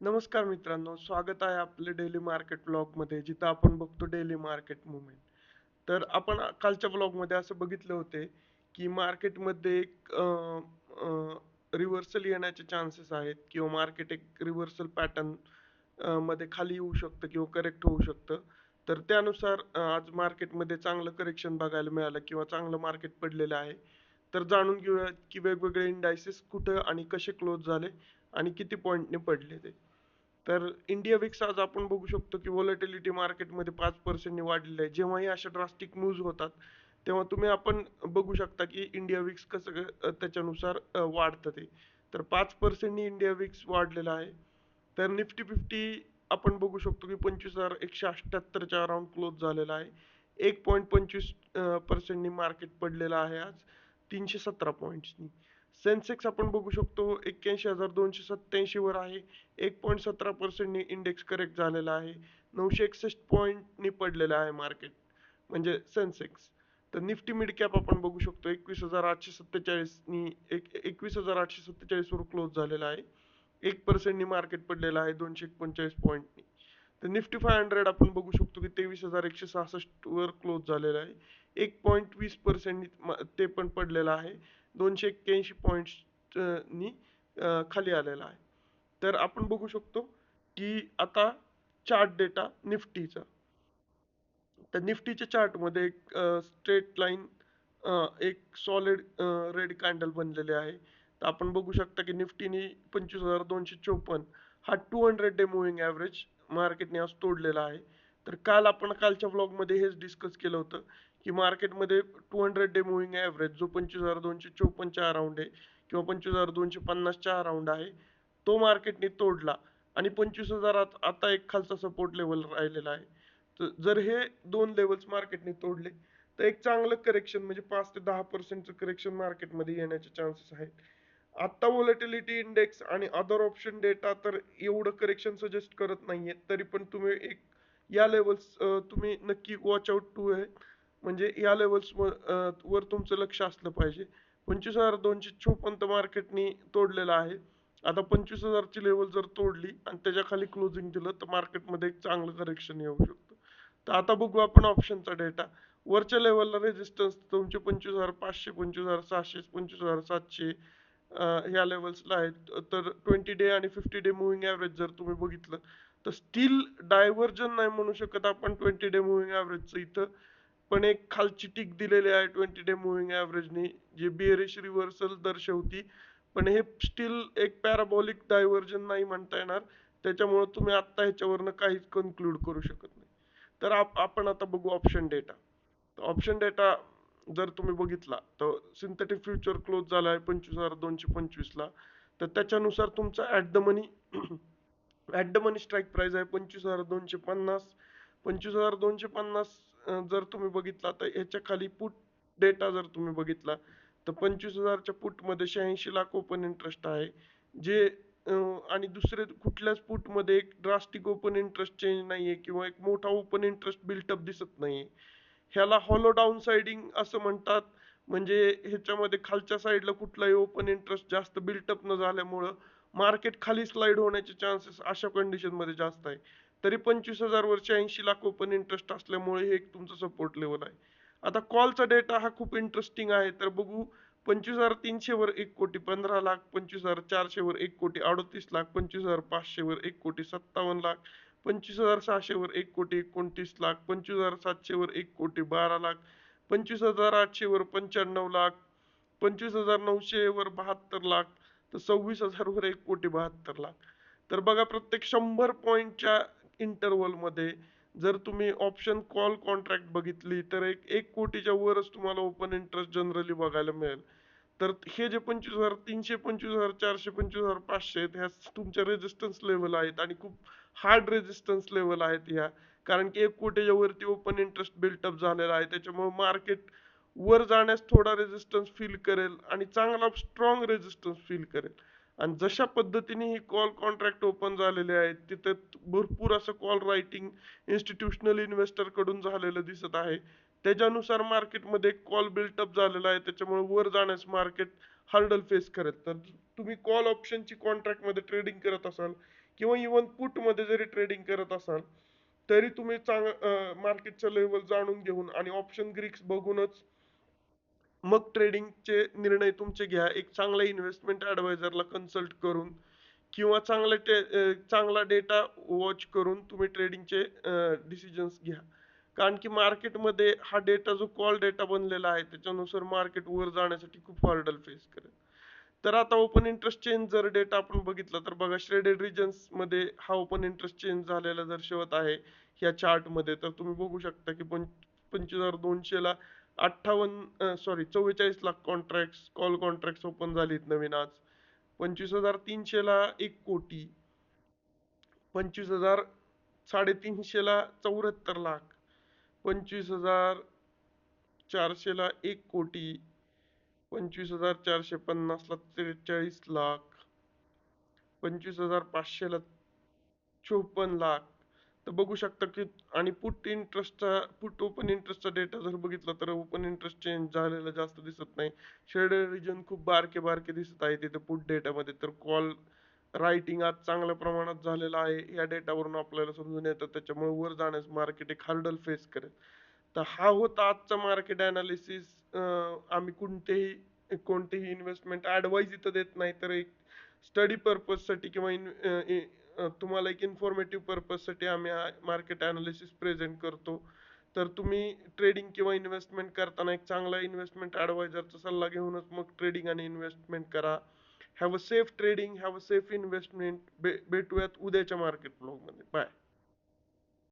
नमस्कार मित्रांनो, स्वागत आहे आपले डेली मार्केट ब्लॉगमध्ये, जिथं आपण बघतो डेली मार्केट मुवमेंट. तर आपण कालच्या ब्लॉगमध्ये असं बघितलं होते की मार्केटमध्ये एक रिव्हर्सल येण्याचे चान्सेस आहेत किंवा मार्केट एक रिव्हर्सल पॅटर्न मध्ये खाली येऊ शकतं किंवा करेक्ट होऊ शकतं. तर त्यानुसार आज मार्केटमध्ये चांगलं करेक्शन बघायला मिळालं किंवा चांगलं मार्केट पडलेलं आहे. तर जाणून घेऊया की वेगवेगळे इंडायसेस कुठं आणि कसे क्लोज झाले आणि किती पॉईंटने पडले ते. तर इंडिया विक्स आज आपण बघू शकतो की व्हॉलॅटिलिटी मार्केटमध्ये 5% वाढलेली आहे. जेव्हाही अशा ड्रास्टिक मूव्ज होतात, तेव्हा आपण बघू शकता की इंडिया विक्स कसं त्याच्यानुसार वाढतं ते. तर 5% इंडिया विक्स वाढलेला आहे. तर निफ्टी 50 आपण बघू शकतो की 25,178च्या अराउंड क्लोज झालेला आहे. 1.25% मार्केट पडलेलं आहे आज 317 पॉईंट्सनी. सेन्सेक्स आपण बघू शकतो 81,287 वर आहे. 1.17% इंडेक्स करेक्ट झालेला आहे. 961 पॉईंटनी पडलेलं आहे मार्केट, म्हणजे सेन्सेक्स. तर निफ्टी मिड कॅप आपण बघू शकतो 21,847नी 21,847 वर क्लोज झालेला आहे. 1%नी मार्केट पडलेलं आहे 239 पॉईंटनी. तर निफ्टी 500 आपण बघू शकतो की 23,166 वर क्लोज झालेला आहे. 1.20% ते पण पडलेलं आहे. 281 पॉईंट्सनी खाली आलेला आहे. तर आपण बघू शकतो की आता चार्ट डेटा निफ्टीचा. तर निफ्टीच्या चार्टमध्ये एक स्ट्रेट लाईन, एक सॉलिड रेड कॅन्डल बनलेली आहे. तर आपण बघू शकता की निफ्टीने 25,254 हा 200 डे मुव्हिंग ॲव्हरेज मार्केटने आज तोडलेला आहे. तर कालच्या व्लॉगमध्ये हेच डिस्कस केलं होतं की मार्केटमध्ये 200 डे मुव्हिंग ॲव्हरेज जो 25,254च्या अराउंड आहे किंवा 25,250च्या अराउंड आहे, तो मार्केटने तोडला आणि 25,000 आता एक खालचा सपोर्ट लेवल राहिलेला आहे. तर जर हे दोन लेवल्स मार्केटने तोडले तर एक चांगलं करेक्शन, म्हणजे 5 ते 10% करेक्शन मार्केटमध्ये येण्याचे चान्सेस आहेत. आता व्हॉलॅटिलिटी इंडेक्स आणि अदर ऑप्शन डेटा तर एवढं करेक्शन सजेस्ट करत नाहीये. तरी पण तुम्ही एक या लेवल्स तुम्ही नक्की वॉच आउट टू आहे. म्हणजे या लेवल्स वर तुमचं लक्ष असलं पाहिजे. 25,254 मार्केटनी तोडलेलं आहे. आता 25,000ची लेवल जर तोडली आणि त्याच्या खाली क्लोजिंग दिलं तर मार्केटमध्ये एक चांगलं करेक्शन येऊ शकतं. तर आता बघू आपण ऑप्शनचा डेटा. वरच्या लेवलला रेजिस्टन्स तुमचे 25,500, 25,600, 25,700 ह्या लेवल्सला आहेत. तर 20 डे आणि 50 डे मुव्हिंग ॲव्हरेज जर तुम्ही बघितलं तर स्टील डायव्हर्जन नाही म्हणू शकत आपण 20 डे मुव्हिंग ॲव्हरेजचं इथं. पण एक खालची टिक दिलेली आहे 20 डे मुव्हिंग ॲव्हरेजनी, जे बिअरिश रिव्हर्सल दर्शवती. पण हे स्टील एक पॅराबॉलिक डायव्हर्जन नाही म्हणता येणार. त्याच्यामुळे तुम्ही आत्ता ह्याच्यावरनं काहीच कन्क्लूड करू शकत नाही. तर आपण आता बघू ऑप्शन डेटा. ऑप्शन डेटा जर तुम्ही बघितला तर सिंथेटिक फ्युचर क्लोज झाला आहे 25,225ला. तर त्याच्यानुसार तुमचा at the money at the money strike price आहे 25,250. 25,250 जर तुम्ही बघितला तर ह्याच्या खाली पुट डेटा जर तुम्ही बघितला तर 25,000च्या पुटमध्ये 86 लाख ओपन इंटरेस्ट आहे. जे आणि दुसरे कुठल्याच पुटमध्ये एक ड्रास्टिक ओपन इंटरेस्ट चेंज नाहीये किंवा एक मोठा ओपन इंटरेस्ट बिल्टअप दिसत नाहीये. ह्याला हॉलो डाऊन साइडिंग असं म्हणतात. म्हणजे ह्याच्यामध्ये खालच्या साईडला कुठलाही ओपन इंटरेस्ट जास्त बिल्टअप न झाल्यामुळं मार्केट खाली स्लाइड होण्याचे चान्सेस अशा कंडिशन मध्ये जास्त आहे. तरी 25,000 वरचे 80 लाख ओपन इंटरेस्ट असल्यामुळे हे एक तुमचं सपोर्ट लेवल आहे. आता कॉलचा डेटा हा खूप इंटरेस्टिंग आहे. तर बघू, 25,300 वर 1 कोटी 15 लाख, 25,400 वर 1 कोटी 38 लाख, 25,500 वर 1 कोटी 57 लाख, 25,600 वर 1 कोटी 29 लाख, 25,700 वर 1 कोटी 12 लाख, 25,800 वर 95 लाख, 25,900 वर 72 लाख, तर 26,000 वर 1 कोटी 72 लाख. तर बघा, प्रत्येक 100 पॉईंटच्या इंटरव्हल मध्ये जर तुम्ही ऑप्शन कॉल कॉन्ट्रॅक्ट बघितली तर एक 1 कोटीच्या वरच तुम्हाला ओपन इंटरेस्ट जनरली बघायला मिळेल. तर हे जे 25,300, 25,400, 25,500 आहेत, ह्या तुमच्या रेजिस्टन्स लेवल आहेत आणि खूप हार्ड रेजिस्टन्स लेवल आहेत ह्या. कारण की 1 कोटीच्या वरती ओपन इंटरेस्ट बिल्टअप झालेला आहे. त्याच्यामुळे मार्केट वर जाण्यास थोडा रेजिस्टन्स फील करेल आणि चांगला स्ट्रॉंग रेजिस्टन्स फील करेल. आणि जशा पद्धतीने ही कॉल कॉन्ट्रॅक्ट ओपन झालेले आहेत तिथे भरपूर असं कॉल रायटिंग इन्स्टिट्यूशनल इन्व्हेस्टर कडून झालेलं दिसत आहे. त्याच्यानुसार मार्केटमध्ये कॉल बिल्टअप झालेला आहे. त्याच्यामुळे वर जाण्यास मार्केट हर्डल फेस करेल. तर तुम्ही कॉल ऑप्शनची कॉन्ट्रॅक्ट मध्ये ट्रेडिंग करत असाल किंवा इव्हन पुट मध्ये जरी ट्रेडिंग करत असाल, तरी तुम्ही मार्केटचा लेवल जाणून घेऊन आणि ऑप्शन ग्रीक्स बघूनच मग ट्रेडिंगचे निर्णय तुमचे घ्या. एक चांगल्या इन्व्हेस्टमेंट ॲडवायझरला कन्सल्ट करून किंवा चांगला डेटा वॉच करून तुम्ही ट्रेडिंगचे डिसिजन्स घ्या. कारण की मार्केटमध्ये हा डेटा जो कॉल डेटा बनलेला आहे, त्याच्यानुसार मार्केट वर जाण्यासाठी खूप हर्डल फेस करेल. तर आता ओपन इंटरेस्ट चेंज जर डेटा आपण बघितला तर बघा, श्रेडेड रिजन्स मध्ये हा ओपन इंटरेस्ट चेंज झालेला दर्शवत आहे ह्या चार्ट मध्ये. तर तुम्ही बघू शकता की 25,200 ला 44 लाख कॉल कॉन्ट्रॅक्ट ओपन झालीत नवीन आज. 25,300 ला 1 कोटी, 25,350 ला 74 लाख, 25,400 ला 1 कोटी, 25,450 ला 43 लाख, 25,500 ला 54 लाख. तर बघू शकता की, आणि पुट ओपन इंटरेस्टचा डेटा जर बघितला तर ओपन इंटरेस्ट चेंज झालेला जास्त दिसत नाही. शेडेड रिजन खूप बारके बारके दिसत आहे तिथे पुट डेटामध्ये. तर कॉल रायटिंग आज चांगल्या प्रमाणात झालेलं आहे, या डेटावरून आपल्याला समजून येतं. त्याच्यामुळे वर जाण्यास मार्केट एक हर्डल फेस करेल. तर हा होता आजचा मार्केट अनालिसिस. आम्ही कोणतेही इन्व्हेस्टमेंट ॲडवाइस इथं देत नाही, तर एक स्टडी पर्पजसाठी किंवा तुम्हाला एक इन्फॉर्मेटिव्ह पर्पजसाठी आम्ही मार्केट अनालिसिस प्रेझेंट करतो. तर तुम्ही ट्रेडिंग किंवा इन्व्हेस्टमेंट करताना एक चांगला इन्व्हेस्टमेंट ॲडवायझरचा सल्ला घेऊनच मग ट्रेडिंग आणि इन्व्हेस्टमेंट करा. Have a safe trading, have a safe investment. भेटूयात उद्याच्या मार्केट ब्लॉगमध्ये. बाय.